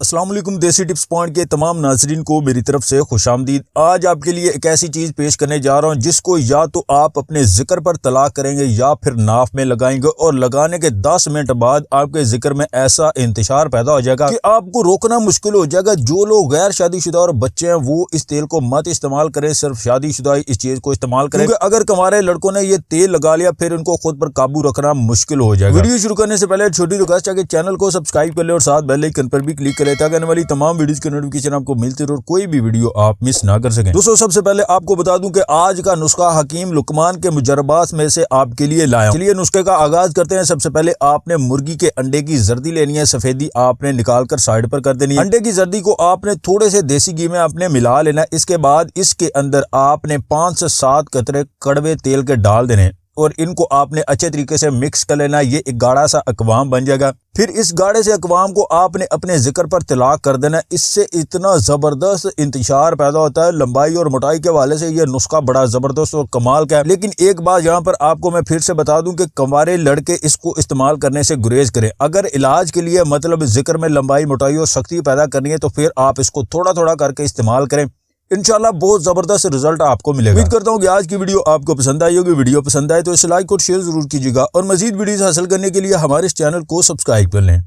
अस्सलाम वालेकुम। देसी टिप्स पॉइंट के तमाम नाजरीन को मेरी तरफ से खुशामदीद। आज आपके लिए एक ऐसी चीज पेश करने जा रहा हूं जिसको या तो आप अपने जिक्र पर तलाक करेंगे या फिर नाफ में लगाएंगे और लगाने के 10 मिनट बाद आपके जिक्र में ऐसा इंतशार पैदा हो जाएगा कि आपको रोकना मुश्किल हो जाएगा। जो लोग गैर शादीशुदा और बच्चे हैं वो इस तेल को मत इस्तेमाल करें, सिर्फ शादीशुदा इस चीज को इस्तेमाल करें, क्योंकि अगर हमारे लड़कों ने ये तेल लगा लिया फिर उनको खुद पर काबू रखना मुश्किल हो जाएगा। वीडियो शुरू करने से पहले छोटी रिक्वेस्ट है कि चैनल को सब्सक्राइब कर ले और साथ बेल आइकन पर भी क्लिक करें ताकि आने वाली तमाम वीडियोस की नोटिफिकेशन आपको मिलती रहे और कोई भी वीडियो आप मिस ना कर सकें। दोस्तों सबसे पहले आपको बता दूं कि आज का नुस्खा हकीम लुकमान के मुजर्रबात में से आपके लिए लाया। चलिए नुस्खे का आगाज करते हैं। सबसे पहले आपने मुर्गी के अंडे की जर्दी लेनी है, सफेदी आपने निकालकर साइड पर कर देनी है। अंडे की जर्दी को आपने थोड़े से देसी घी में आपने मिला लेना है। इसके बाद इसके अंदर आपने 5 से 7 कतरे कड़वे तेल के डाल देने और इनको आपने अच्छे तरीके से मिक्स कर लेना। ये एक गाढ़ा सा अकवाम बन जाएगा। फिर इस गाढ़े से अकवाम को आपने अपने जिक्र पर तलाक कर देना। इससे इतना जबरदस्त इंतशार पैदा होता है। लंबाई और मोटाई के हवाले से ये नुस्खा बड़ा जबरदस्त और कमाल का है। लेकिन एक बात यहाँ पर आपको मैं फिर से बता दूं कि कंवारे लड़के इसको इस्तेमाल करने से गुरेज करें। अगर इलाज के लिए मतलब जिक्र में लंबाई मोटाई और सख्ती पैदा करनी है तो फिर आप इसको थोड़ा थोड़ा करके इस्तेमाल करें। इंशाल्लाह बहुत जबरदस्त रिजल्ट आपको मिलेगा। उम्मीद करता हूँ कि आज की वीडियो आपको पसंद आई होगी। वीडियो पसंद आए तो इसे लाइक और शेयर जरूर कीजिएगा और मजीद वीडियोस हासिल करने के लिए हमारे इस चैनल को सब्सक्राइब कर लें।